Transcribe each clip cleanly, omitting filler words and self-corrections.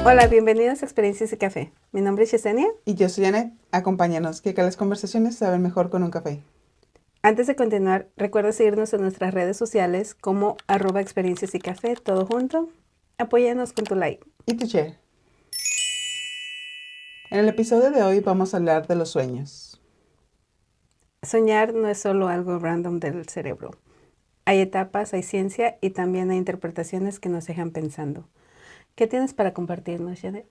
Hola, bienvenidos a Experiencias de Café. Mi nombre es Yesenia. Y yo soy Janet. Acompáñanos, que acá las conversaciones saben mejor con un café. Antes de continuar, recuerda seguirnos en nuestras redes sociales como @experiencias y café, todo junto. Apóyanos con tu like. Y tu share. En el episodio de hoy vamos a hablar de los sueños. Soñar no es solo algo random del cerebro. Hay etapas, hay ciencia y también hay interpretaciones que nos dejan pensando. ¿Qué tienes para compartirnos, Janet?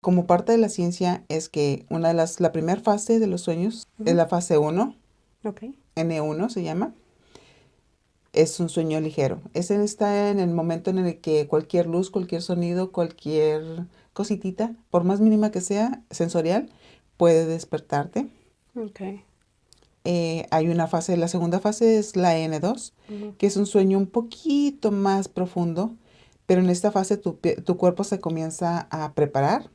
Como parte de la ciencia es que la primera fase de los sueños es la fase 1, Ok. N1 se llama. Es un sueño ligero. Ese está en el momento en el que cualquier luz, cualquier sonido, cualquier cositita, por más mínima que sea, sensorial, puede despertarte. Ok. Hay una fase, la segunda fase es la N2, que es un sueño un poquito más profundo, pero en esta fase tu cuerpo se comienza a preparar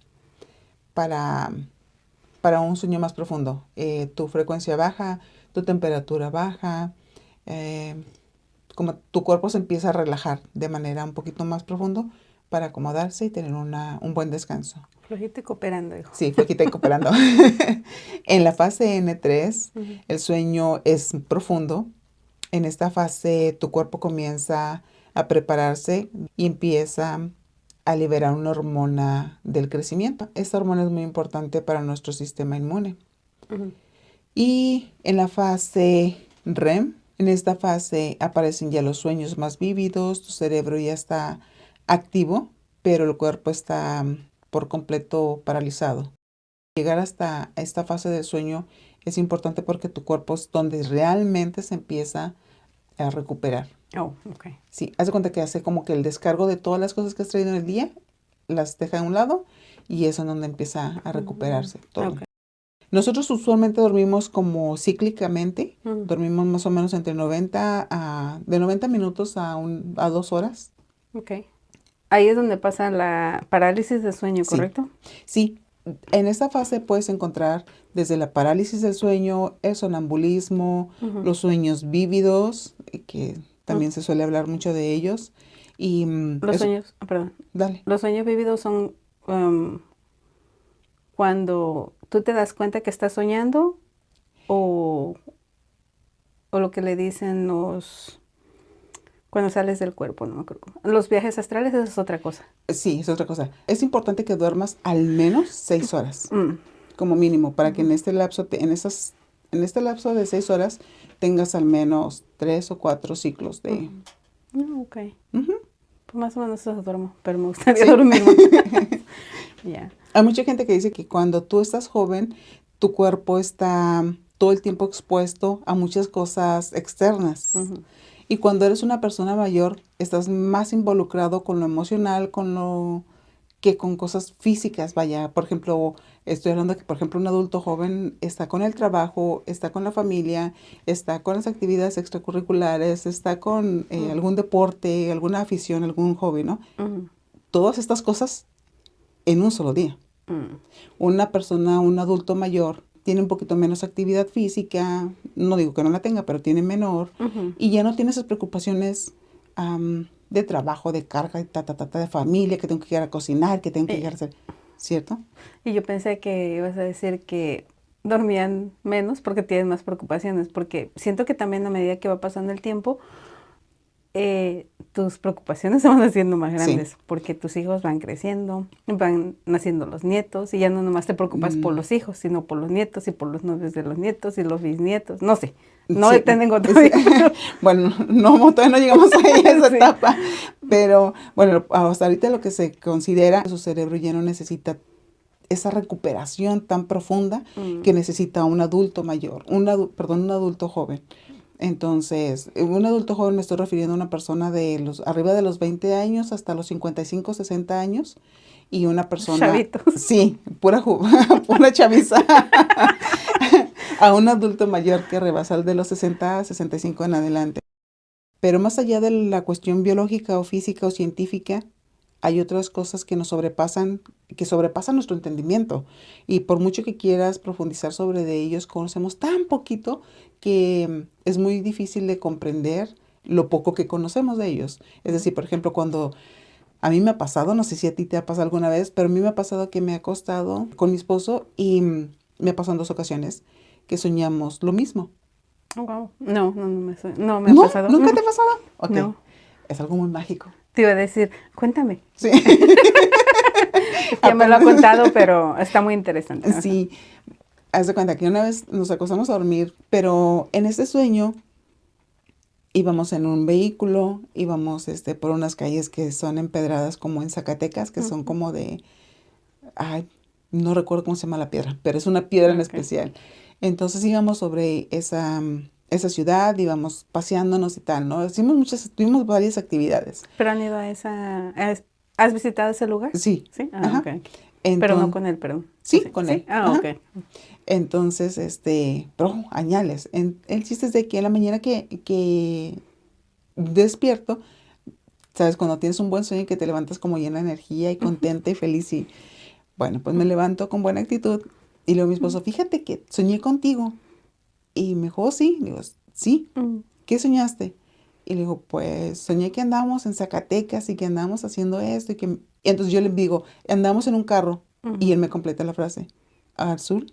para, para un sueño más profundo. Tu frecuencia baja, tu temperatura baja, eh, como tu cuerpo se empieza a relajar de manera un poquito más profundo para acomodarse y tener un buen descanso. Flojito y cooperando, hijo. Sí, fue quita y cooperando. En la fase N3, el sueño es profundo. En esta fase, tu cuerpo comienza a prepararse y empieza a liberar una hormona del crecimiento. Esta hormona es muy importante para nuestro sistema inmune. Y en la fase REM, en esta fase aparecen ya los sueños más vívidos, tu cerebro ya está activo, pero el cuerpo está por completo paralizado. Llegar hasta esta fase del sueño es importante porque tu cuerpo es donde realmente se empieza a recuperar. Oh, ok. Sí, haz de cuenta que hace como que el descargo de todas las cosas que has traído en el día, las deja a un lado y es en donde empieza a recuperarse todo. Ok. Nosotros usualmente dormimos como cíclicamente, dormimos más o menos entre de 90 minutos a 2 horas. Ok. Ahí es donde pasa la parálisis de sueño, Sí. ¿correcto? Sí, en esta fase puedes encontrar desde la parálisis del sueño, el sonambulismo, los sueños vívidos, que también se suele hablar mucho de ellos. Y Los sueños, perdón. Dale. Los sueños vívidos son cuando tú te das cuenta que estás soñando o lo que le dicen cuando sales del cuerpo, no me acuerdo. Los viajes astrales, eso es otra cosa. Sí, es otra cosa. Es importante que duermas al menos 6 horas, como mínimo, para que en este lapso, en este lapso de 6 horas tengas al menos 3 o 4 ciclos de... Ok. Pues más o menos eso duermo, pero me gustaría dormir más. Yeah. Hay mucha gente que dice que cuando tú estás joven, tu cuerpo está todo el tiempo expuesto a muchas cosas externas. Y cuando eres una persona mayor, estás más involucrado con lo emocional, que con cosas físicas. Vaya, por ejemplo, estoy hablando que, por ejemplo, un adulto joven está con el trabajo, está con la familia, está con las actividades extracurriculares, está con algún deporte, alguna afición, algún hobby, ¿no? Todas estas cosas en un solo día. Una persona, un adulto mayor, tiene un poquito menos actividad física, no digo que no la tenga, pero tiene menor, y ya no tiene esas preocupaciones de trabajo, de carga, de familia, que tengo que ir a cocinar, que tengo que ir a hacer, ¿cierto? Y yo pensé que ibas a decir que dormían menos porque tienen más preocupaciones, porque siento que también a medida que va pasando el tiempo, tus preocupaciones se van haciendo más grandes, porque tus hijos van creciendo, van naciendo los nietos, y ya no nomás te preocupas por los hijos, sino por los nietos y por los novios de los nietos y los bisnietos, no sé, no tengo todavía. Bueno, todavía no llegamos a esa etapa, pero bueno, hasta ahorita lo que se considera, su cerebro ya no necesita esa recuperación tan profunda que necesita un adulto mayor, un adulto joven. Entonces, un adulto joven me estoy refiriendo a una persona arriba de los 20 años hasta los 55, 60 años. Y una persona... Chavitos. Sí, pura chaviza. A un adulto mayor que rebasa el de los 60 a 65 en adelante. Pero más allá de la cuestión biológica o física o científica, hay otras cosas que que sobrepasan nuestro entendimiento. Y por mucho que quieras profundizar sobre de ellos, conocemos tan poquito que es muy difícil de comprender lo poco que conocemos de ellos. Es decir, por ejemplo, cuando A mí me ha pasado, no sé si a ti te ha pasado alguna vez, pero a mí me ha pasado que me he acostado con mi esposo y me ha pasado en 2 ocasiones que soñamos lo mismo. Oh, wow. No me ha ¿No? pasado. ¿Nunca te ha pasado? Ok. No. Es algo muy mágico. Te iba a decir, cuéntame. Sí. Ya me lo ha contado, pero está muy interesante. Ajá. Sí. Haz de cuenta que una vez nos acostamos a dormir, pero en este sueño íbamos en un vehículo, íbamos por unas calles que son empedradas como en Zacatecas, que son como de, ay, no recuerdo cómo se llama la piedra, pero es una piedra en Okay. especial. Entonces íbamos sobre esa ciudad, íbamos paseándonos y tal, ¿no? Tuvimos varias actividades. ¿Pero han ido a esa... ¿Has visitado ese lugar? Sí, Sí. Ah, ajá. ok. Pero no Entonces, con él, perdón. ¿O sí, sí? con Sí. él. Ah, Ajá. ok. Entonces, pero añales. El chiste es de que en la mañana que despierto, ¿sabes? Cuando tienes un buen sueño y que te levantas como llena de energía y contenta y feliz y, bueno, pues me levanto con buena actitud y luego mi esposo, fíjate que soñé contigo. Y me dijo, "Oh, sí". Le digo, sí. Mm. ¿Qué soñaste? Y le digo, pues soñé que andábamos en Zacatecas y que andábamos haciendo esto y entonces yo le digo, andamos en un carro y Ujú. él me completa la frase, ¿al sur?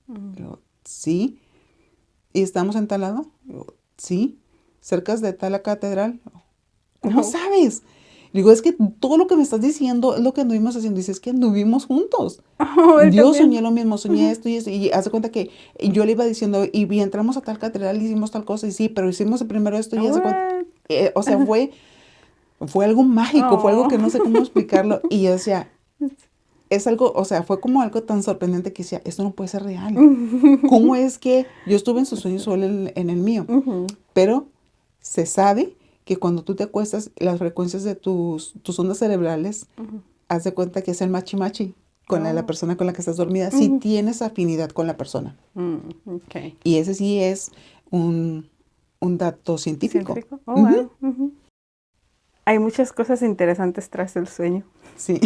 Mm. Le digo, sí. ¿Y estamos en tal lado? Le digo, sí. ¿Cerca de tal catedral? ¿Cómo No. sabes? Le digo, es que todo lo que me estás diciendo es lo que anduvimos haciendo. Dice, es que anduvimos juntos. Oh, él Yo también. soñé lo mismo, soñé Ujú. esto y esto. Y hace cuenta que yo le iba diciendo, y entramos a tal catedral, hicimos tal cosa, y sí, pero hicimos primero esto y hace cuenta. What? O sea, fue algo mágico, fue algo Oh. que no sé cómo explicarlo. Y yo decía, es algo, o sea, fue como algo tan sorprendente que decía, esto no puede ser real. ¿Cómo es que yo estuve en sus sueños o él en el mío? Ujú. Pero se sabe que cuando tú te acuestas, las frecuencias de tus ondas cerebrales, Ujú. haz de cuenta que es el machi machi con la Oh. persona con la que estás dormida, si Ujú. tienes afinidad con la persona. Ok. Y ese sí es un dato científico. ¿Científico? Oh, Ujú, wow. Ujú. Hay muchas cosas interesantes tras el sueño. sí.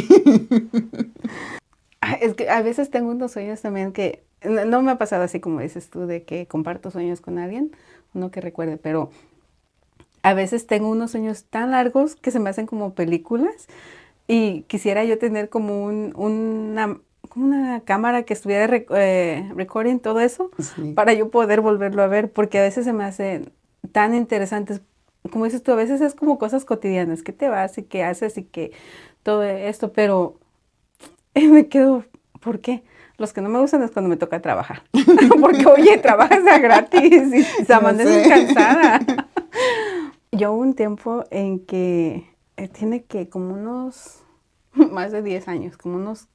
Es que a veces tengo unos sueños también que no me ha pasado así como dices tú, de que comparto sueños con alguien, uno que recuerde, pero a veces tengo unos sueños tan largos que se me hacen como películas y quisiera yo tener como como una cámara que estuviera recording todo eso Sí. para yo poder volverlo a ver, porque a veces se me hacen tan interesantes. Como dices tú, a veces es como cosas cotidianas, que te vas y que haces y que todo esto, pero me quedo, ¿por qué? Los que no me gustan es cuando me toca trabajar. Porque, oye, trabajas a gratis y se Ya amaneces sé. cansada. Yo hubo un tiempo en que tiene que como unos más de 10 años, como unos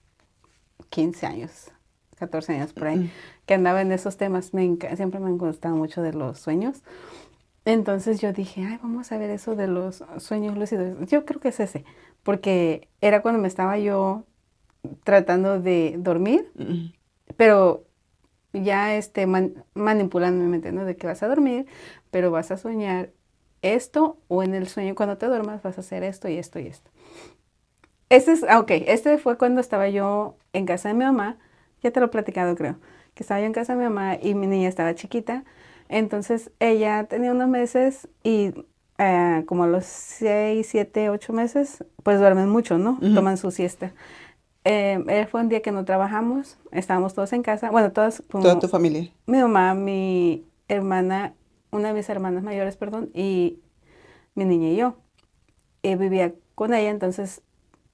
15 años, 14 años por ahí, Mm, que andaba en esos temas. Siempre me han gustado mucho de los sueños. Entonces yo dije, ay, vamos a ver eso de los sueños lúcidos. Yo creo que es ese, porque era cuando me estaba yo tratando de dormir, mm. pero ya manipulando mi mente, ¿no? De que vas a dormir, pero vas a soñar esto, o en el sueño cuando te duermas vas a hacer esto y esto y esto. Este fue cuando estaba yo en casa de mi mamá, ya te lo he platicado creo, que estaba yo en casa de mi mamá y mi niña estaba chiquita, entonces ella tenía unos meses y como a los 6, 7, 8 meses, pues duermen mucho, ¿no? Ujú. Toman su siesta. Fue un día que no trabajamos, estábamos todos en casa, bueno, todas, Toda tu como familia. mi mamá, mi hermana, una de mis hermanas mayores, perdón, y mi niña y yo. Vivía con ella, entonces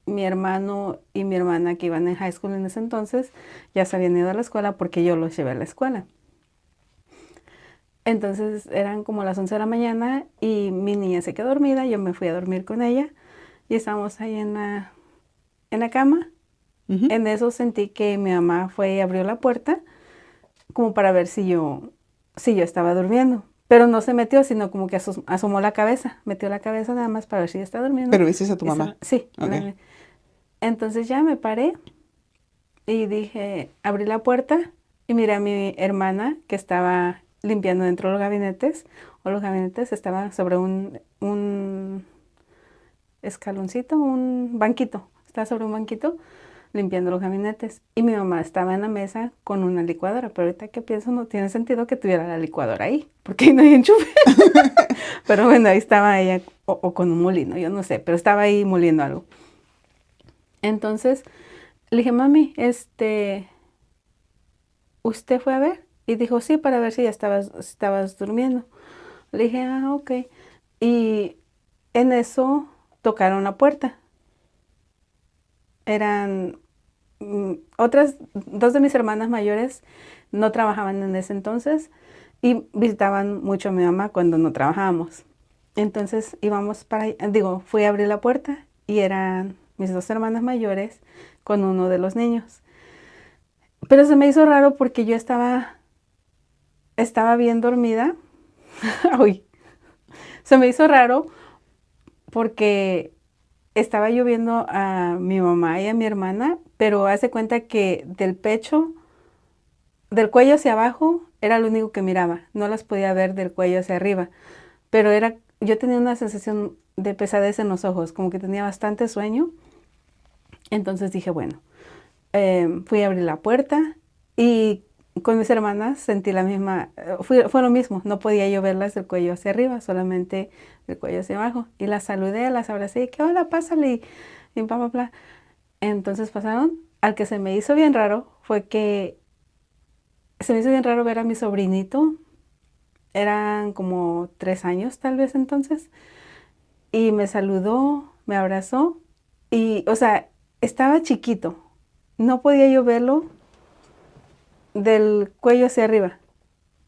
mi hermano y mi hermana que iban en high school en ese entonces ya se habían ido a la escuela porque yo los llevé a la escuela. Entonces eran como las 11 de la mañana y mi niña se quedó dormida, yo me fui a dormir con ella y estábamos ahí en la cama. Ujú. En eso sentí que mi mamá fue y abrió la puerta como para ver si yo estaba durmiendo. Pero no se metió, sino como que asomó la cabeza, metió la cabeza nada más para ver si yo estaba durmiendo. Pero viste a tu mamá. Sí. Ok. Entonces ya me paré y dije, abrí la puerta y miré a mi hermana que estaba limpiando dentro de los gabinetes, o los gabinetes estaban sobre un escaloncito, un banquito, estaba sobre un banquito limpiando los gabinetes. Y mi mamá estaba en la mesa con una licuadora, pero ahorita que pienso no tiene sentido que tuviera la licuadora ahí, porque ahí no hay enchufe. Pero bueno, ahí estaba ella, o con un molino, yo no sé, pero estaba ahí moliendo algo. Entonces, le dije, mami, ¿usted fue a ver? Y dijo, sí, para ver si ya estabas durmiendo. Le dije, ok. Y en eso tocaron la puerta. Eran otras dos de mis hermanas mayores, no trabajaban en ese entonces y visitaban mucho a mi mamá cuando no trabajábamos. Entonces íbamos fui a abrir la puerta y eran mis dos hermanas mayores con uno de los niños. Pero se me hizo raro porque yo estaba bien dormida. Uy, se me hizo raro porque estaba yo viendo a mi mamá y a mi hermana, pero hace cuenta que del cuello hacia abajo, era lo único que miraba. No las podía ver del cuello hacia arriba. Pero yo tenía una sensación de pesadez en los ojos, como que tenía bastante sueño. Entonces dije, bueno, fui a abrir la puerta y con mis hermanas sentí la misma, fue lo mismo, no podía yo verlas del cuello hacia arriba, solamente del cuello hacia abajo. Y las saludé, las abracé y que hola, pásale y bla, bla, bla. Entonces pasaron. Al que se me hizo bien raro fue que se me hizo bien raro ver a mi sobrinito. Eran como 3 años tal vez entonces. Y me saludó, me abrazó y, o sea, estaba chiquito. No podía yo verlo del cuello hacia arriba.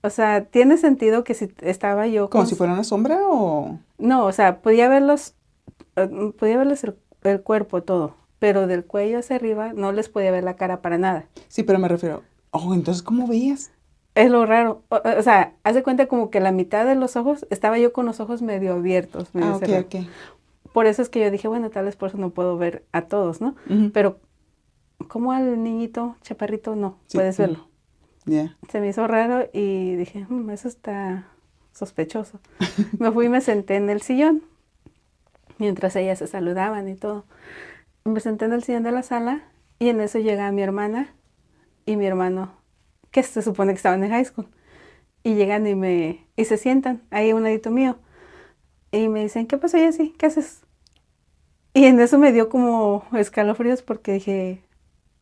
O sea, ¿tiene sentido que si estaba yo ¿Como si fuera una sombra o...? No, o sea, podía verles el cuerpo todo, pero del cuello hacia arriba no les podía ver la cara para nada. Sí, pero me refiero... Oh, entonces, ¿cómo veías? Es lo raro. O sea, haz de cuenta como que la mitad de los ojos, estaba yo con los ojos medio abiertos, medio Ah, ok, cerrados. ok. Por eso es que yo dije, bueno, tal vez por eso no puedo ver a todos, ¿no? Ujú. Pero como al niñito chaparrito no Sí, puedes verlo. Ya. Se me hizo raro y dije, eso está sospechoso. Me fui y me senté en el sillón, mientras ellas se saludaban y todo. Me senté en el sillón de la sala y en eso llega mi hermana y mi hermano, que se supone que estaban en high school. Y llegan y se sientan ahí a un ladito mío. Y me dicen, ¿qué pasó, Jessy? ¿Qué haces? Y en eso me dio como escalofríos porque dije,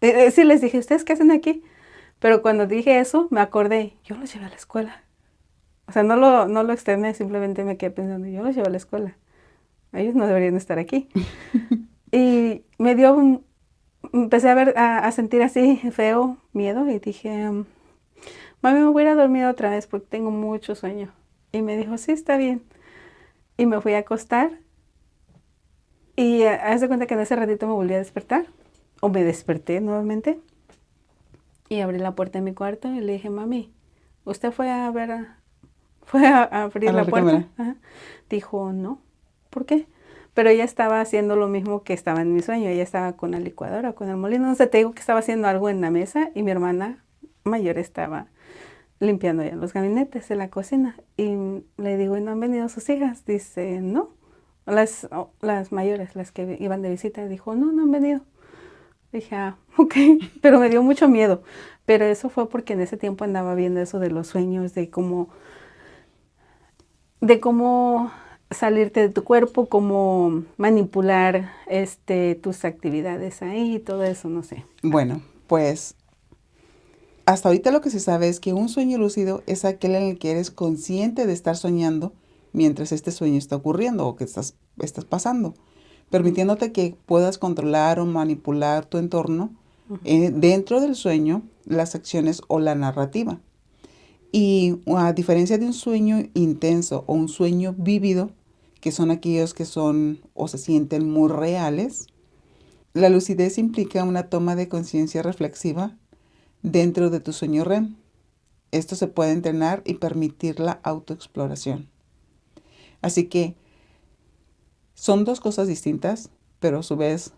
sí les dije, ¿ustedes qué hacen aquí? Pero cuando dije eso, me acordé, yo los llevé a la escuela. O sea, no lo externé, simplemente me quedé pensando, yo los llevé a la escuela. Ellos no deberían estar aquí. Y empecé a sentir así feo, miedo, y dije, mami, me voy a ir a dormir otra vez porque tengo mucho sueño. Y me dijo, sí, está bien. Y me fui a acostar. Y haz de cuenta que en ese ratito me volví a despertar. O me desperté nuevamente. Y abrí la puerta de mi cuarto y le dije, mami, ¿usted fue a abrir A la la puerta? recámara. Ajá. Dijo, no. ¿Por qué? Pero ella estaba haciendo lo mismo que estaba en mi sueño. Ella estaba con la licuadora, con el molino. No sé, te digo que estaba haciendo algo en la mesa y mi hermana mayor estaba limpiando ya los gabinetes de la cocina. Y le digo, ¿y no han venido sus hijas? Dice, no. Las mayores, las que iban de visita, dijo, no han venido. Dije, ok, pero me dio mucho miedo. Pero eso fue porque en ese tiempo andaba viendo eso de los sueños, de cómo salirte de tu cuerpo, cómo manipular tus actividades ahí y todo eso, no sé. Bueno, pues hasta ahorita lo que se sabe es que un sueño lúcido es aquel en el que eres consciente de estar soñando mientras este sueño está ocurriendo o que estás pasando, permitiéndote que puedas controlar o manipular tu entorno dentro del sueño, las acciones o la narrativa. Y a diferencia de un sueño intenso o un sueño vívido, que son aquellos que son o se sienten muy reales, la lucidez implica una toma de conciencia reflexiva dentro de tu sueño REM. Esto se puede entrenar y permitir la autoexploración. Así que son dos cosas distintas, pero a su vez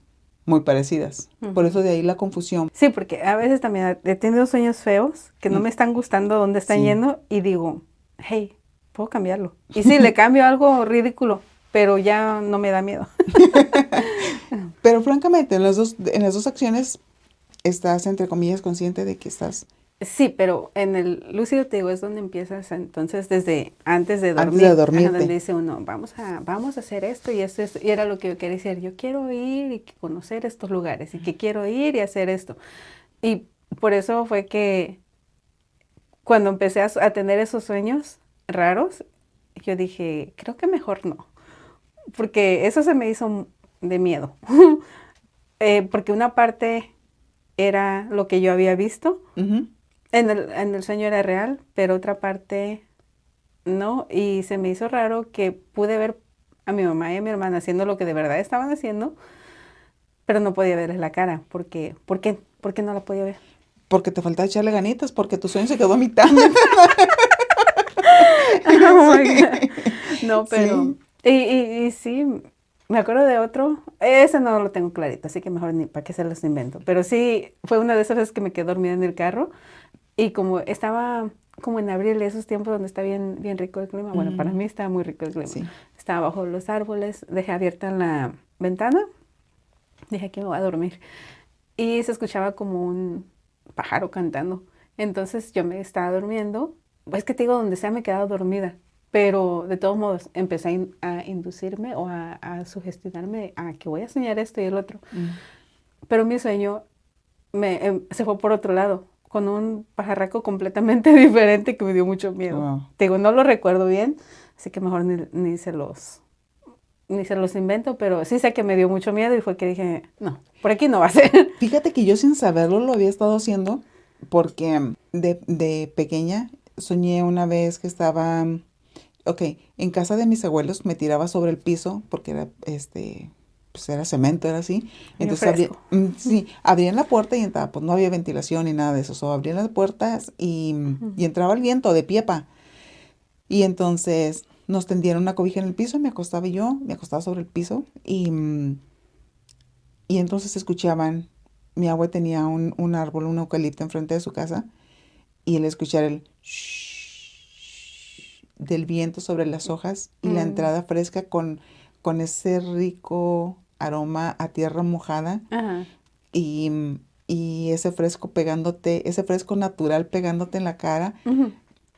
muy parecidas. Por eso de ahí la confusión. Sí, porque a veces también he tenido sueños feos que no me están gustando dónde están yendo y digo, hey, puedo cambiarlo. Y sí, le cambio algo ridículo, pero ya no me da miedo. Pero francamente, en las dos acciones estás, entre comillas, consciente de que estás Sí, pero en el lúcido te digo es donde empiezas entonces desde antes de Antes de dormir, dormirte. donde dice uno, vamos a hacer esto y esto, y era lo que yo quería decir, yo quiero ir y conocer estos lugares y que quiero ir y hacer esto. Y por eso fue que cuando empecé a tener esos sueños raros, yo dije, creo que mejor no, porque eso se me hizo de miedo, porque una parte era lo que yo había visto. Ujú. En el sueño era real, pero otra parte no. Y se me hizo raro que pude ver a mi mamá y a mi hermana haciendo lo que de verdad estaban haciendo, pero no podía verles la cara. ¿Por qué no la podía ver? Porque te falta echarle ganitas, porque tu sueño se quedó a mitad. Oh my God. Sí. No, pero... Sí. Y sí, me acuerdo de otro. Ese no lo tengo clarito, así que mejor ni para qué se los invento. Pero sí, fue una de esas veces que me quedé dormida en el carro. Y como estaba como en abril, esos tiempos donde está bien, bien rico el clima, bueno, para Mm, mí estaba muy rico el clima. sí. Estaba bajo los árboles, dejé abierta la ventana, dije aquí me voy a dormir. Y se escuchaba como un pájaro cantando. Entonces yo me estaba durmiendo. Es que te digo, donde sea me quedaba dormida. Pero de todos modos empecé a inducirme o a sugestionarme a que voy a soñar esto y el otro. Mm. Pero mi sueño se fue por otro lado, con un pajarraco completamente diferente que me dio mucho miedo. Wow. Te digo, no lo recuerdo bien, así que mejor ni se los invento, pero sí sé que me dio mucho miedo y fue que dije, no, por aquí no va a ser. Fíjate que yo sin saberlo lo había estado haciendo porque de pequeña soñé una vez que estaba, ok, en casa de mis abuelos me tiraba sobre el piso porque era, pues era cemento, era así. Bien Entonces fresco. sí, abrían la puerta y entraba, pues no había ventilación ni nada de eso, solo abrían las puertas y entraba el viento de piepa. Y entonces nos tendieron una cobija en el piso, me acostaba sobre el piso y entonces escuchaban, mi abuela tenía un árbol, un eucalipto enfrente de su casa, y el escuchar el shhh del viento sobre las hojas y la Mm, entrada fresca con ese rico aroma a tierra mojada ajá. y ese fresco pegándote, ese fresco natural pegándote en la cara, Ujú.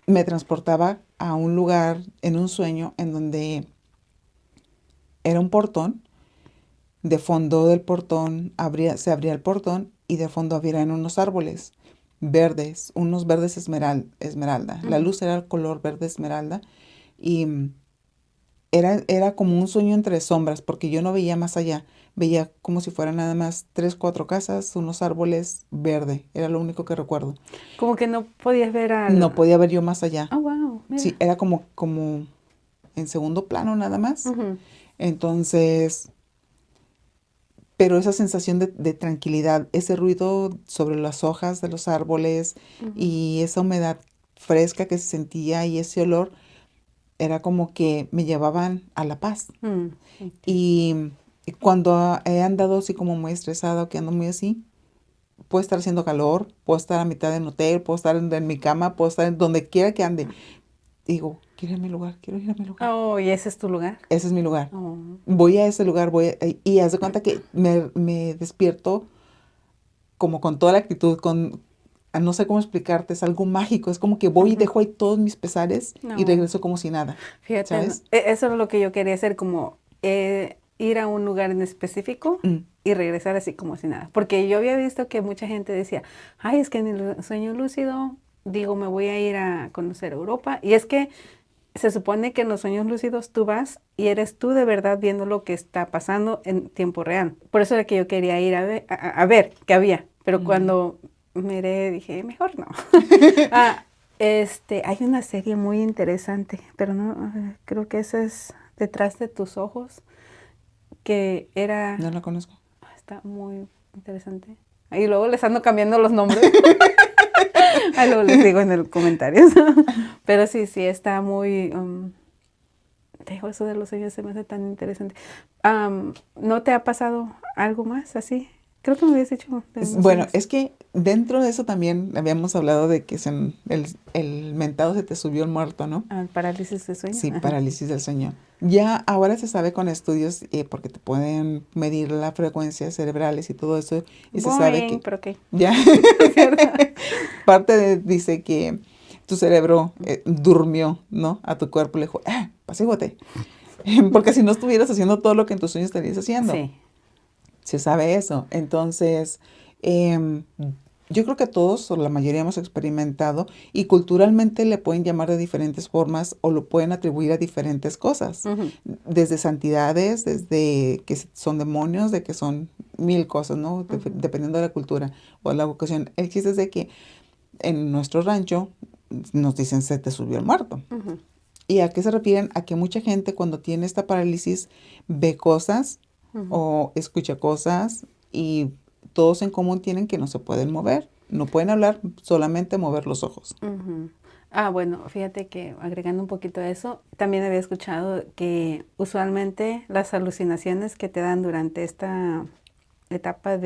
me transportaba a un lugar en un sueño en donde era un portón. De fondo del portón se abría el portón y de fondo habían unos árboles verdes, unos verdes esmeralda. La Ujú. luz era el color verde esmeralda y era como un sueño entre sombras porque yo no veía más allá. Veía como si fueran nada más 3, 4 casas, unos árboles verde. Era lo único que recuerdo. Como que no podías ver No al... podía ver yo más allá. Oh, wow, Sí, mira. era como en segundo plano nada más. Ujú, Entonces, pero esa sensación de tranquilidad, ese ruido sobre las hojas de los árboles ujú. y esa humedad fresca que se sentía y ese olor, era como que me llevaban a la paz. Mm, entiendo. Y cuando he andado así como muy estresada o que ando muy así, puedo estar haciendo calor, puedo estar a mitad del hotel, puedo estar en mi cama, puedo estar en donde quiera que ande. Digo, quiero ir a mi lugar, quiero ir a mi lugar. Oh, ¿y ese es tu lugar? Ese es mi lugar. Oh. Voy a ese lugar, y haz de cuenta que me despierto como con toda la actitud, no sé cómo explicarte, es algo mágico, es como que voy y Ujú. dejo ahí todos mis pesares y No. regreso como si nada, Fíjate, ¿sabes? eso es lo que yo quería hacer, como ir a un lugar en específico Mm, y regresar así como si nada. Porque yo había visto que mucha gente decía, ay, es que en el sueño lúcido, digo, me voy a ir a conocer Europa. Y es que se supone que en los sueños lúcidos tú vas y eres tú de verdad viendo lo que está pasando en tiempo real. Por eso era que yo quería ir a ver qué había. Pero mm. cuando miré, dije, mejor no. Ah, hay una serie muy interesante, pero no, creo que esa es Detrás de tus ojos, que No era, la conozco. está muy interesante. Y luego les ando cambiando los nombres. Ahí luego les digo en el comentarios. Pero sí, sí, está muy, te digo, eso de los sueños se me hace tan interesante. ¿No te ha pasado algo más así? Creo que me habías dicho. Bueno, es que dentro de eso también habíamos hablado de que el mentado se te subió el muerto, ¿no? Parálisis de sueño. Sí, Ajá. parálisis del sueño. Ya ahora se sabe con estudios, porque te pueden medir las frecuencias cerebrales y todo eso, y se sabe que pero qué. ya dice que tu cerebro durmió, ¿no? A tu cuerpo le dijo, apacíguate. Porque si no estuvieras haciendo todo lo que en tus sueños estarías haciendo. Sí. Se sabe eso. Entonces, yo creo que todos o la mayoría hemos experimentado y culturalmente le pueden llamar de diferentes formas o lo pueden atribuir a diferentes cosas. Ujú. Desde santidades, desde que son demonios, de que son mil cosas, ¿no? Dependiendo de la cultura o la vocación. El chiste es de que en nuestro rancho nos dicen se te subió el muerto. Ujú. ¿Y a qué se refieren? A que mucha gente cuando tiene esta parálisis ve cosas o escucha cosas y todos en común tienen que no se pueden mover, no pueden hablar, solamente mover los ojos. Ujú. Bueno, fíjate que agregando un poquito a eso, también había escuchado que usualmente las alucinaciones que te dan durante esta etapa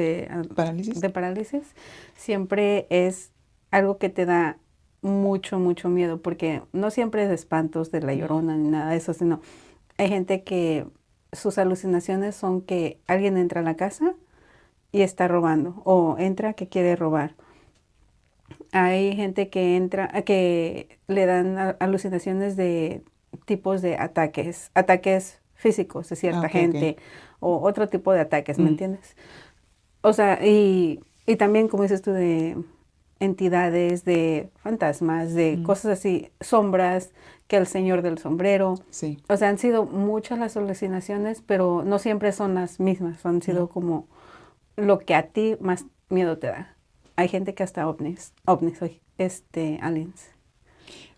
¿Parálisis? de parálisis siempre es algo que te da mucho, mucho miedo, porque no siempre es de espantos de la Llorona ni nada de eso, sino hay gente que sus alucinaciones son que alguien entra a la casa y está robando, o entra que quiere robar. Hay gente que entra, que le dan alucinaciones de tipos de ataques físicos de cierta gente, o otro tipo de ataques, ¿me entiendes? O sea, y también, como dices tú, de entidades, de fantasmas, de cosas así, sombras, que el señor del sombrero. Sí. O sea, han sido muchas las alucinaciones, pero no siempre son las mismas, han sido como lo que a ti más miedo te da. Hay gente que hasta ovnis, aliens.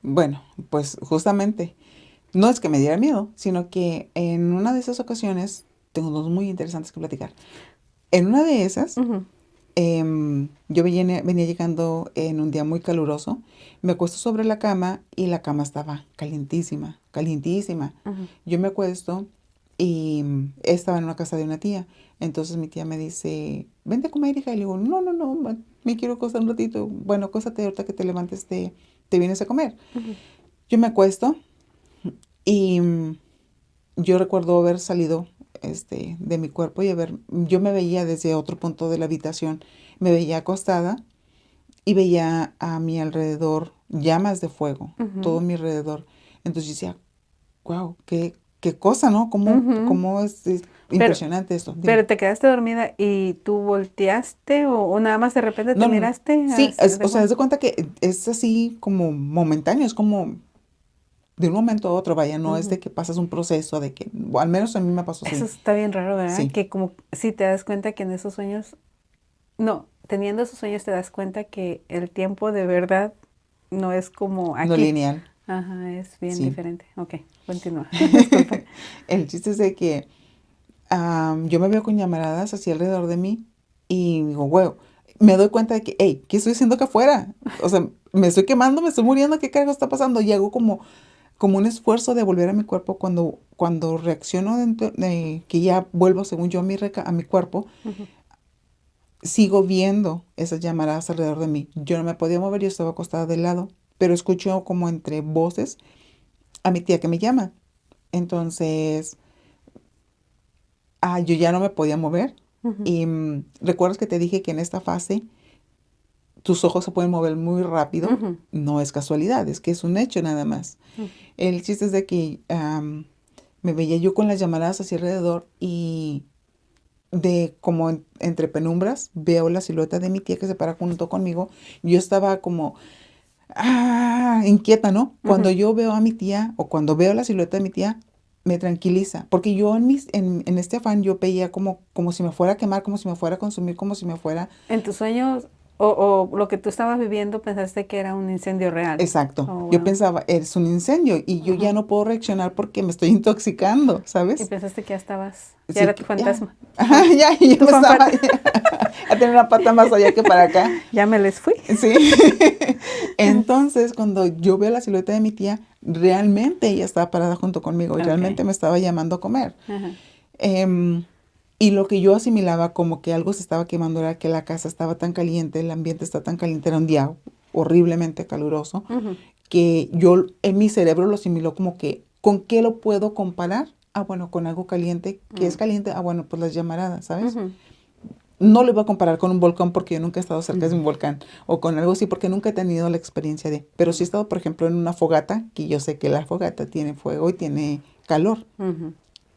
Bueno, pues justamente, no es que me diera miedo, sino que en una de esas ocasiones, tengo dos muy interesantes que platicar. En una de esas, yo venía llegando en un día muy caluroso, me acuesto sobre la cama y la cama estaba calientísima, calientísima. Yo me acuesto y estaba en una casa de una tía. Entonces mi tía me dice, vente a comer, hija. Y le digo, no, me quiero acostar un ratito. Bueno, acóstate ahorita que te levantes, te vienes a comer. Yo me acuesto y yo recuerdo haber salido de mi cuerpo y yo me veía desde otro punto de la habitación, me veía acostada y veía a mi alrededor llamas de fuego, todo a mi alrededor. Entonces yo decía, wow, qué cosa, ¿no? ¿Cómo es impresionante esto? Dime. Pero te quedaste dormida y tú volteaste o nada más de repente te miraste. Sí, o sea, haz de cuenta que es así como momentáneo, es como de un momento a otro, vaya, no es de que pasas un proceso de que, o al menos a mí me pasó así. Eso está bien raro, ¿verdad? Sí. Que como si te das cuenta que en esos sueños, no, teniendo esos sueños te das cuenta que el tiempo de verdad no es como aquí. No lineal. Ajá, es bien Sí. diferente. Ok, continúa. Disculpa. El chiste es de que yo me veo con llamaradas así alrededor de mí y digo, wow, me doy cuenta de que, hey, ¿qué estoy haciendo acá afuera? O sea, me estoy quemando, me estoy muriendo, ¿qué carajo está pasando? Y hago como un esfuerzo de volver a mi cuerpo cuando reacciono dentro de que ya vuelvo según yo a mi cuerpo, sigo viendo esas llamaradas alrededor de mí. Yo no me podía mover, yo estaba acostada de lado, pero escucho como entre voces a mi tía que me llama. Entonces, yo ya no me podía mover. Y recuerdas que te dije que en esta fase tus ojos se pueden mover muy rápido. No es casualidad, es que es un hecho nada más. El chiste es de que me veía yo con las llamaradas hacia alrededor y de como entre penumbras veo la silueta de mi tía que se para junto conmigo. Yo estaba como inquieta, ¿no? Cuando yo veo a mi tía o cuando veo la silueta de mi tía, me tranquiliza, porque yo en este afán yo veía como si me fuera a quemar, como si me fuera a consumir, como si me fuera... En tus sueños o lo que tú estabas viviendo pensaste que era un incendio real. Exacto. Oh, wow. Yo pensaba, es un incendio y yo ya no puedo reaccionar porque me estoy intoxicando, ¿sabes? Y pensaste que ya estabas, ya Sí, era tu fantasma. Ya me estaba a tener una pata más allá que para acá. Ya me les fui. Sí. Entonces, cuando yo veo la silueta de mi tía, realmente ella estaba parada junto conmigo y realmente me estaba llamando a comer. Y Y lo que yo asimilaba como que algo se estaba quemando era que la casa estaba tan caliente, el ambiente está tan caliente, era un día horriblemente caluroso, que yo en mi cerebro lo asimiló como que, ¿con qué lo puedo comparar? Ah, bueno, con algo caliente. ¿Qué es caliente? Ah, bueno, pues las llamaradas, ¿sabes? No lo iba a comparar con un volcán porque yo nunca he estado cerca de un volcán o con algo así porque nunca he tenido la experiencia de. Pero sí he estado, por ejemplo, en una fogata, que yo sé que la fogata tiene fuego y tiene calor.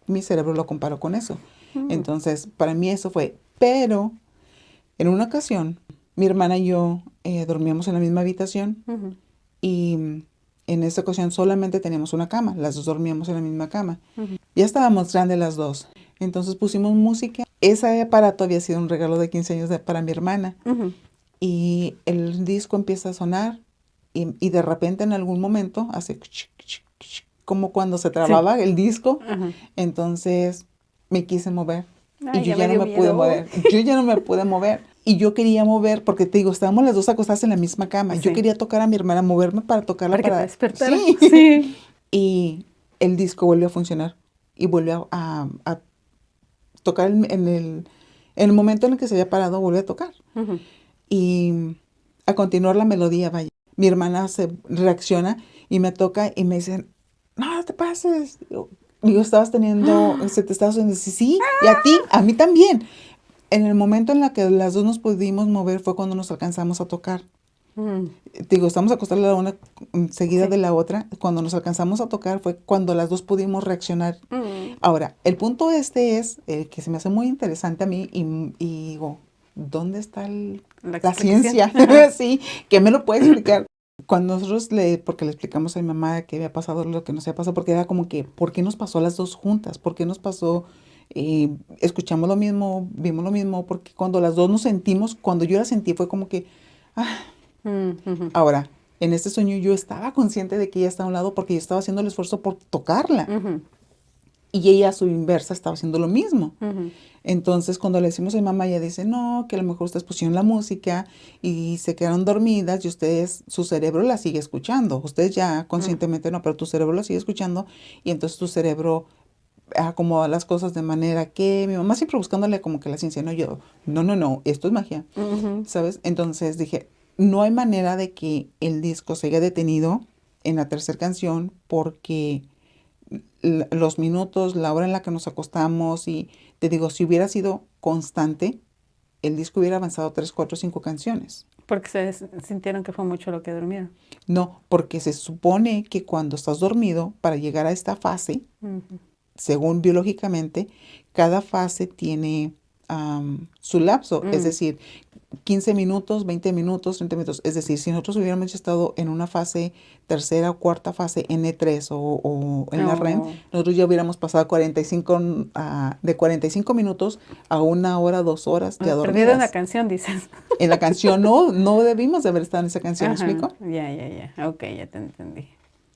Mi cerebro lo comparó con eso. Entonces, para mí eso fue. Pero en una ocasión, mi hermana y yo dormíamos en la misma habitación y en esa ocasión solamente teníamos una cama. Las dos dormíamos en la misma cama. Ya estábamos grandes las dos. Entonces pusimos música. Ese aparato había sido un regalo de 15 años para mi hermana. Y el disco empieza a sonar y de repente en algún momento hace como cuando se trababa el disco. Entonces me quise mover. Ay, y yo ya no me pude mover. Yo ya no me pude mover. Y yo quería mover, porque te digo, estábamos las dos acostadas en la misma cama. Yo quería tocar a mi hermana, moverme para tocarla. Para que te despertara. Sí. Y el disco volvió a funcionar. Y volvió a tocar en el momento en el que se había parado, volvió a tocar. Y a continuar la melodía, vaya. Mi hermana se reacciona y me toca y me dice, no te pases. Digo, estabas teniendo, se te estaba haciendo, sí, y a ti, a mí también. En el momento en el que las dos nos pudimos mover fue cuando nos alcanzamos a tocar. Digo, estamos acostadas la una seguida de la otra. Cuando nos alcanzamos a tocar fue cuando las dos pudimos reaccionar. Ahora, el punto este es que se me hace muy interesante a mí y digo, ¿dónde está la ciencia? Sí, ¿qué me lo puede explicar? Cuando nosotros porque le explicamos a mi mamá que había pasado lo que nos había pasado, porque era como que, ¿por qué nos pasó a las dos juntas? ¿Por qué nos pasó? Escuchamos lo mismo, vimos lo mismo, porque cuando las dos nos sentimos, cuando yo la sentí fue como que, Ahora, en este sueño yo estaba consciente de que ella estaba a un lado porque yo estaba haciendo el esfuerzo por tocarla. Y ella a su inversa estaba haciendo lo mismo. Entonces, cuando le decimos a mi mamá, ella dice, no, que a lo mejor ustedes pusieron la música y se quedaron dormidas y ustedes, su cerebro la sigue escuchando. Ustedes ya conscientemente no, pero tu cerebro la sigue escuchando y entonces tu cerebro acomoda las cosas de manera que mi mamá siempre buscándole como que la ciencia, no, yo, no, esto es magia, ¿sabes? Entonces dije, no hay manera de que el disco se haya detenido en la tercera canción porque los minutos, la hora en la que nos acostamos y te digo, si hubiera sido constante, el disco hubiera avanzado 3, 4, 5 canciones. Porque se sintieron que fue mucho lo que durmieron. No, porque se supone que cuando estás dormido, para llegar a esta fase, según biológicamente, cada fase tiene su lapso, es decir, 15 minutos, 20 minutos, 30 minutos. Es decir, si nosotros hubiéramos estado en una fase, tercera o cuarta fase, N3 o en la REM, nosotros ya hubiéramos pasado 45, de 45 minutos a 1 hora, 2 horas ya dormidas. Perdido en la canción, dices. En la canción no debimos de haber estado en esa canción, ¿me explico? Ya. Ok, ya te entendí.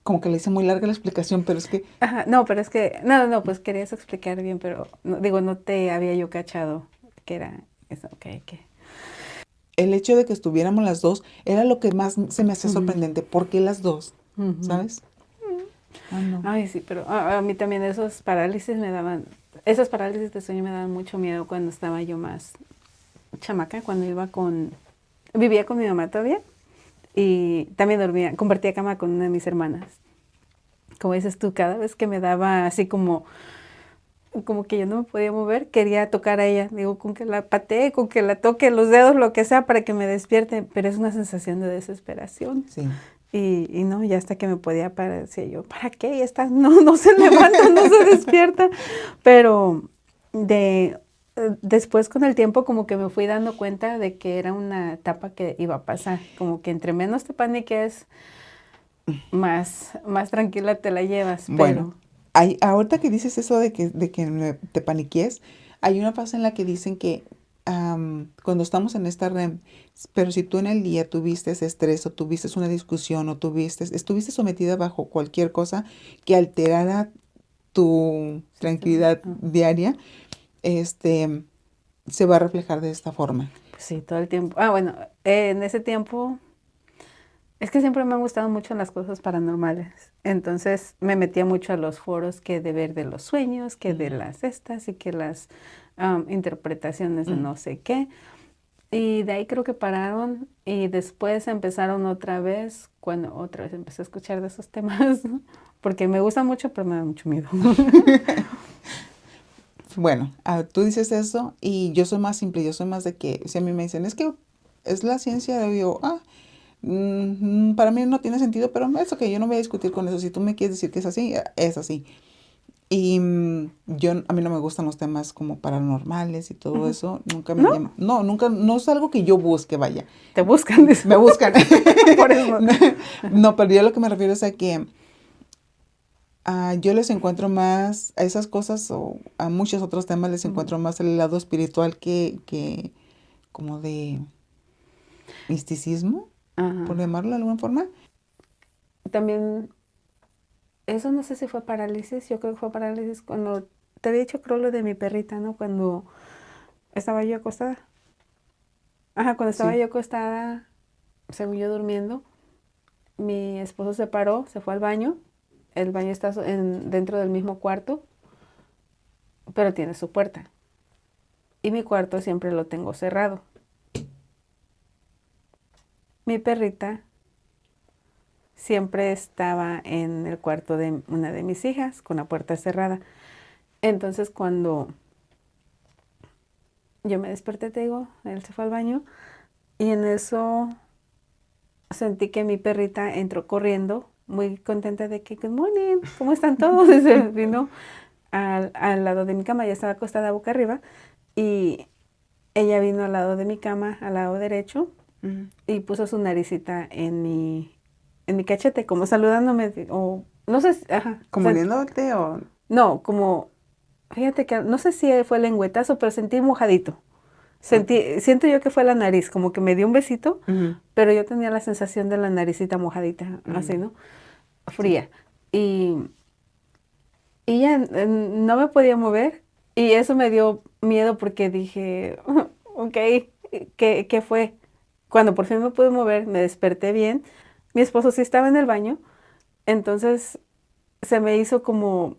Como que le hice muy larga la explicación, pero es que... No, pero es que... No, pues querías explicar bien, pero... no te había yo cachado que era eso, ok. El hecho de que estuviéramos las dos era lo que más se me hacía sorprendente. ¿Por qué las dos? ¿Sabes? No. Ay, sí, pero a mí también esas parálisis de sueño me daban mucho miedo cuando estaba yo más chamaca, cuando vivía con mi mamá todavía y también compartía cama con una de mis hermanas. Como dices tú, cada vez que me daba así como que yo no me podía mover, quería tocar a ella. Digo, con que la patee, con que la toque los dedos, lo que sea, para que me despierte. Pero es una sensación de desesperación. Sí. Y no, ya hasta que me podía parar, decía yo, ¿para qué? Ya está, no se levanta, no se despierta. Pero después con el tiempo como que me fui dando cuenta de que era una etapa que iba a pasar. Como que entre menos te paniques, más tranquila te la llevas. Bueno. Ahorita que dices eso de que te paniques, hay una fase en la que dicen que cuando estamos en esta REM, pero si tú en el día tuviste estrés o tuviste una discusión o estuviste sometida bajo cualquier cosa que alterara tu tranquilidad diaria, se va a reflejar de esta forma. Pues sí, todo el tiempo. Bueno, en ese tiempo... Es que siempre me han gustado mucho las cosas paranormales. Entonces me metía mucho a los foros que de ver de los sueños, que de las estas y que las interpretaciones de no sé qué. Y de ahí creo que pararon y después empezaron otra vez, cuando otra vez empecé a escuchar de esos temas, porque me gusta mucho, pero me da mucho miedo. Bueno, tú dices eso y yo soy más simple, yo soy más de que si a mí me dicen, es que es la ciencia, yo digo, para mí no tiene sentido, pero eso que yo no voy a discutir con eso. Si tú me quieres decir que es así, es así. Y a mí no me gustan los temas como paranormales y todo eso. Nunca me ¿No? llama. No, nunca, no es algo que yo busque, vaya. Te buscan, dice. Me buscan. Por eso. No, pero yo lo que me refiero es a que yo les encuentro más a esas cosas o a muchos otros temas les encuentro más el lado espiritual que como de misticismo, por Ajá. llamarlo de alguna forma. También, eso no sé si fue parálisis, yo creo que fue parálisis cuando, te había dicho creo lo de mi perrita, ¿no? Cuando estaba yo acostada. Ajá, cuando estaba Sí. yo acostada, según yo durmiendo, mi esposo se paró, se fue al baño. El baño está dentro del mismo cuarto, pero tiene su puerta. Y mi cuarto siempre lo tengo cerrado. Mi perrita siempre estaba en el cuarto de una de mis hijas con la puerta cerrada. Entonces cuando yo me desperté, te digo, él se fue al baño y en eso sentí que mi perrita entró corriendo, muy contenta de que, good morning, ¿cómo están todos? Y se vino al lado de mi cama, ya estaba acostada boca arriba y ella vino al lado de mi cama, al lado derecho, y puso su naricita en mi cachete, como saludándome, o no sé, ajá. ¿Como oliéndote o...? No, como, fíjate que, no sé si fue lengüetazo, pero sentí mojadito. Siento yo que fue la nariz, como que me dio un besito, pero yo tenía la sensación de la naricita mojadita, así, ¿no? Fría. Y ya no me podía mover y eso me dio miedo porque dije, ok, ¿qué fue? Cuando por fin me pude mover, me desperté bien. Mi esposo sí estaba en el baño, entonces se me hizo como,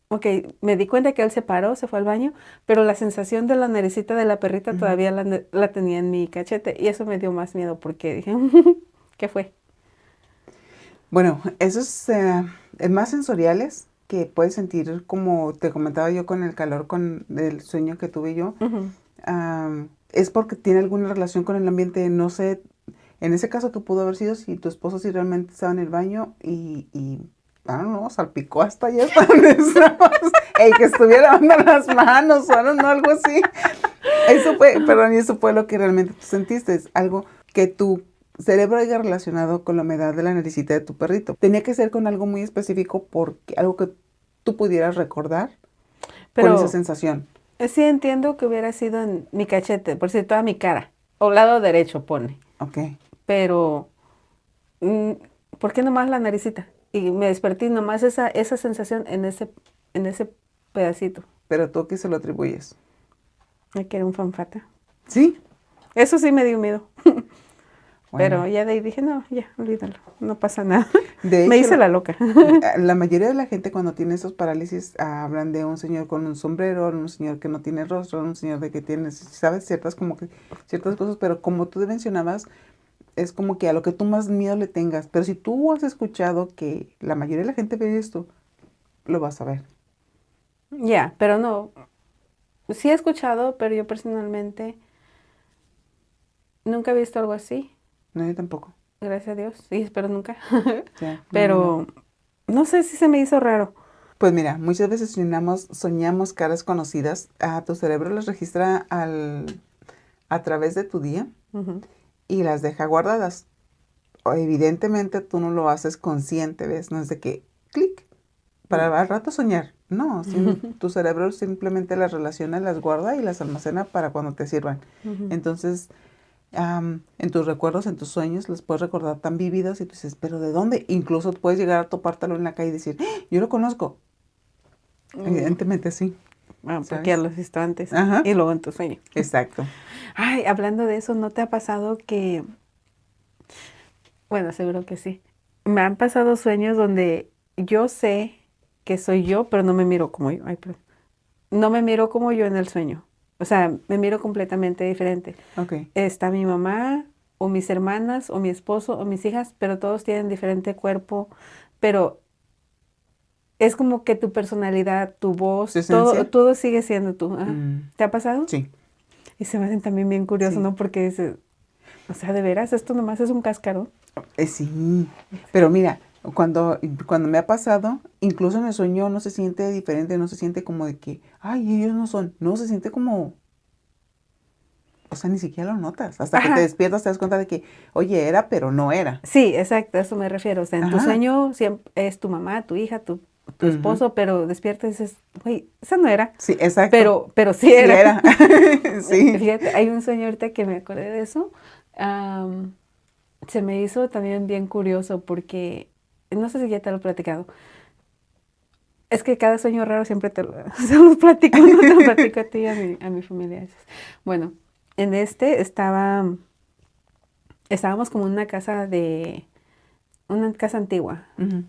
ok, me di cuenta que él se paró, se fue al baño, pero la sensación de la naricita de la perrita todavía la tenía en mi cachete y eso me dio más miedo porque dije, ¿qué fue? Bueno, eso es más sensoriales que puedes sentir, como te comentaba yo con el calor del sueño que tuve yo. Es porque tiene alguna relación con el ambiente, no sé, en ese caso que pudo haber sido si tu esposo sí realmente estaba en el baño y no, salpicó hasta allá hasta donde estabas, que estuviera lavando las manos o no, algo así. Eso fue lo que realmente tú sentiste, es algo que tu cerebro haya relacionado con la humedad de la naricita de tu perrito. Tenía que ser con algo muy específico porque algo que tú pudieras recordar con esa Pero sensación. sí entiendo que hubiera sido en mi cachete, por decir, toda mi cara, o lado derecho pone, Ok. pero mm, ¿por qué nomás la naricita? Y me desperté y nomás esa sensación en ese pedacito. Pero tú, ¿a qué se lo atribuyes? Me que era un fanfata. ¿Sí? Eso sí me dio miedo. Bueno, Pero ya de ahí dije, no, ya, olvídalo, no pasa nada. de Me hecho, hice la loca. la mayoría de la gente cuando tiene esos parálisis hablan de un señor con un sombrero, un señor que no tiene rostro, un señor de que tiene, sabes, ciertas cosas, pero como tú mencionabas, es como que a lo que tú más miedo le tengas. Pero si tú has escuchado que la mayoría de la gente ve esto, lo vas a ver. Ya, pero no, sí he escuchado, pero yo personalmente nunca he visto algo así, No, yo tampoco. gracias a Dios, y espero nunca. Ya, no. Pero no sé si se me hizo raro. Pues mira, muchas veces soñamos caras conocidas. A tu cerebro las registra a través de tu día Ujú. y las deja guardadas. Evidentemente tú no lo haces consciente, ¿ves? No es de que clic para al rato soñar. No, tu cerebro simplemente las relaciona, las guarda y las almacena para cuando te sirvan. Ujú. Entonces, en tus recuerdos, en tus sueños, las puedes recordar tan vívidas y tú dices, ¿pero de dónde? Incluso puedes llegar a topártelo en la calle y decir, yo lo conozco. Evidentemente sí, Porque ya ¿sabes? lo has visto antes Ajá, y luego en tu sueño. exacto. Ay, hablando de eso, ¿no te ha pasado que, bueno, seguro que sí, me han pasado sueños donde yo sé que soy yo, pero no me miro como yo. Ay, perdón. No me miro como yo en el sueño. O sea, me miro completamente diferente. Okay. Está mi mamá, o mis hermanas, o mi esposo, o mis hijas, pero todos tienen diferente cuerpo, pero es como que tu personalidad, tu voz, ¿Tu todo, esencia? todo sigue siendo tú. Ajá. Mm, ¿Te ha pasado? sí, Y se me hacen también bien curioso, sí. ¿no? Porque dices, o sea, de veras, esto nomás es un cascarón. Sí, pero mira, cuando me ha pasado, incluso en el sueño no se siente diferente, no se siente como de que, ay, ellos no son, no, se siente como, o sea, ni siquiera lo notas, hasta que te Ajá, despiertas te das cuenta de que, oye, era, pero no era. sí, exacto, a eso me refiero. O sea, en tu Ajá, sueño siempre es tu mamá, tu hija, tu ujú, esposo, pero despiertas y dices, güey, esa no era, sí, exacto, pero sí sí era. era, sí, Fíjate, hay un sueño ahorita que me acordé de eso. Se me hizo también bien curioso porque, no sé si ya te lo he platicado, es que cada sueño raro siempre se los platico, no te lo platico a ti y a mi familia. Bueno, en este estábamos como en una casa antigua, ujú,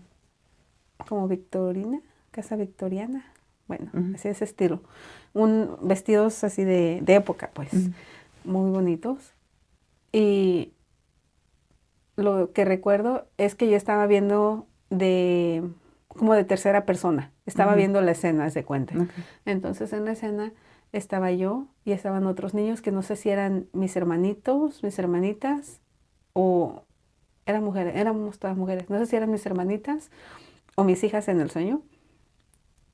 como victorina, casa victoriana, bueno, ujú, así de ese estilo. Vestidos así de época, pues, ujú, muy bonitos. Y lo que recuerdo es que yo estaba viendo como de tercera persona. Estaba ujú, viendo la escena, haz de cuenta. ok, Entonces en la escena estaba yo y estaban otros niños que no sé si eran mis hermanitos, mis hermanitas o eran mujeres, éramos todas mujeres. No sé si eran mis hermanitas o mis hijas en el sueño.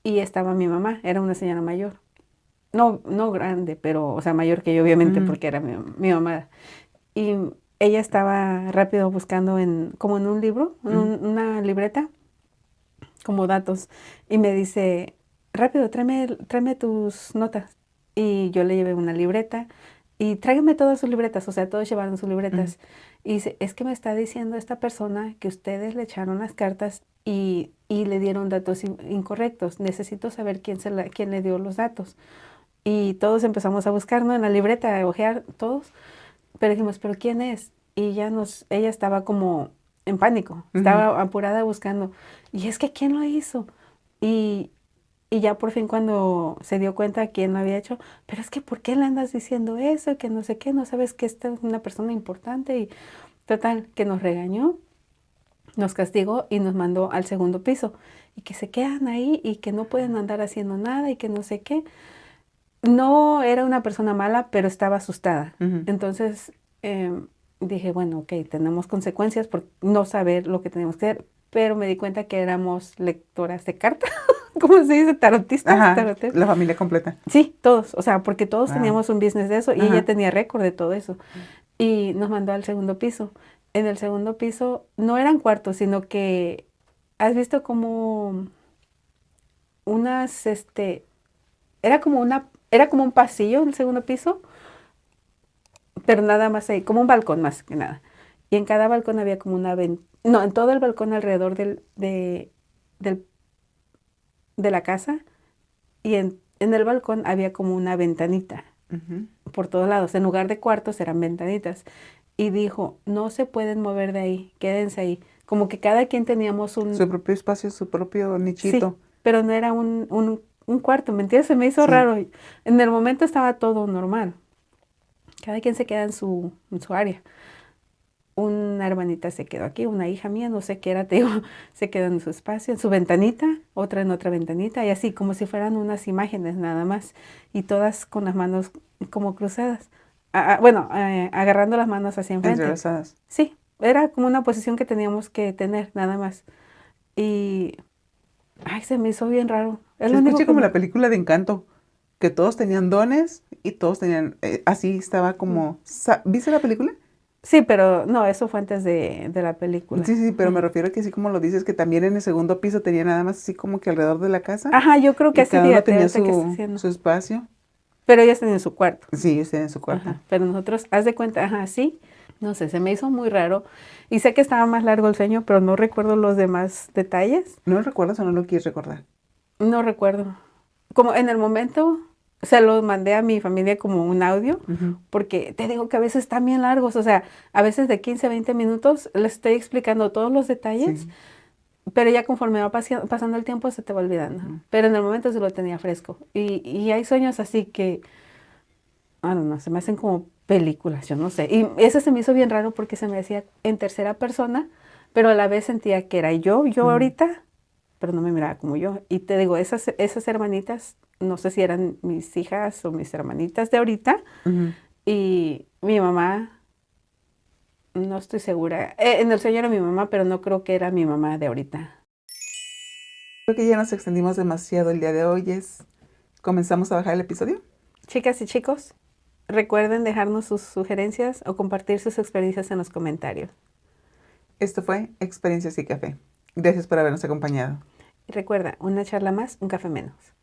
Y estaba mi mamá, era una señora mayor. No, no grande, pero, o sea, mayor que yo, obviamente, ujú, porque era mi mamá. Y ella estaba rápido buscando como en un libro, en ujú, una libreta, como datos. Y me dice, rápido, tráeme tus notas. Y yo le llevé una libreta y tráigame todas sus libretas, o sea, todos llevaron sus ujú, libretas. Y dice, es que me está diciendo esta persona que ustedes le echaron las cartas y le dieron datos incorrectos. Necesito saber quién le dio los datos. Y todos empezamos a buscar, ¿no? En la libreta, a ojear todos. Pero dijimos, ¿pero quién es? Y ella estaba como en pánico, ujú, estaba apurada buscando. Y es que, ¿quién lo hizo? Y, y ya por fin cuando se dio cuenta quién lo había hecho, pero es que, ¿por qué le andas diciendo eso? Que no sé qué, no sabes que esta es una persona importante. Y total, que nos regañó, nos castigó y nos mandó al segundo piso. Y que se quedan ahí y que no pueden andar haciendo nada y que no sé qué. No era una persona mala, pero estaba asustada. ujú. Entonces dije, bueno, ok, tenemos consecuencias por no saber lo que tenemos que hacer, pero me di cuenta que éramos lectoras de cartas, ¿cómo se dice? Tarotistas, Ajá, tarotes. la familia completa. Sí, todos, o sea, porque todos Wow. teníamos un business de eso y ella Ajá. tenía récord de todo eso. Y nos mandó al segundo piso. En el segundo piso no eran cuartos, sino que has visto como unas, era como un pasillo en el segundo piso, pero nada más ahí, como un balcón más que nada. Y en cada balcón había como una ventana, no, en todo el balcón alrededor del- de la casa y en el balcón había como una ventanita Ujú. por todos lados. En lugar de cuartos eran ventanitas. Y dijo, no se pueden mover de ahí, quédense ahí. Como que cada quien teníamos Su propio espacio, su propio sí, nichito. pero no era un cuarto, ¿me entiendes? Se me hizo Sí. raro. En el momento estaba todo normal. Cada quien se queda en su área. Una hermanita se quedó aquí, una hija mía, no sé qué era, te digo, se quedó en su espacio, en su ventanita, otra en otra ventanita, y así como si fueran unas imágenes nada más, y todas con las manos como cruzadas. Bueno, agarrando las manos hacia enfrente. Entrelazadas. Sí, era como una posición que teníamos que tener nada más. Y, ay, se me hizo bien raro. Es Se lo único escucha que como me... la película de Encanto, que todos tenían dones y todos tenían, así estaba Mm. como, ¿viste la película? Sí, pero no, eso fue antes de la Sí, película. sí, pero me Ajá. refiero a que así como lo dices, que también en el segundo piso tenía nada más así como que alrededor de la casa Ajá, yo creo que y así, cada uno fíjate, tenía ahorita que está su, haciendo. su espacio. Pero ellas tenían su cuarto. Sí, ellos tenían su cuarto. Ajá, pero nosotros, haz de cuenta, ajá, sí, no sé, se me hizo muy raro. Y sé que estaba más largo el sueño, pero no recuerdo los demás detalles. ¿No lo recuerdas o no lo quieres recordar? No recuerdo. Como en el momento se los mandé a mi familia como un audio, Ujú. porque te digo que a veces están bien largos, o sea, a veces de 15 a 20 minutos les estoy explicando todos los detalles, Sí. pero ya conforme va pasando el tiempo se te va olvidando. Ujú. Pero en el momento se lo tenía fresco. Y hay sueños así que no, se me hacen como películas, yo no sé. Y eso se me hizo bien raro porque se me decía en tercera persona, pero a la vez sentía que era yo ahorita, pero no me miraba como yo. Y te digo, esas hermanitas, no sé si eran mis hijas o mis hermanitas de ahorita, y mi mamá, no estoy segura. En el sueño era mi mamá, pero no creo que era mi mamá de ahorita. Creo que ya nos extendimos demasiado el día de hoy. ¿Comenzamos a bajar el episodio? Chicas y chicos, recuerden dejarnos sus sugerencias o compartir sus experiencias en los comentarios. Esto fue Experiencias y Café. Gracias por habernos acompañado. Y recuerda, una charla más, un café menos.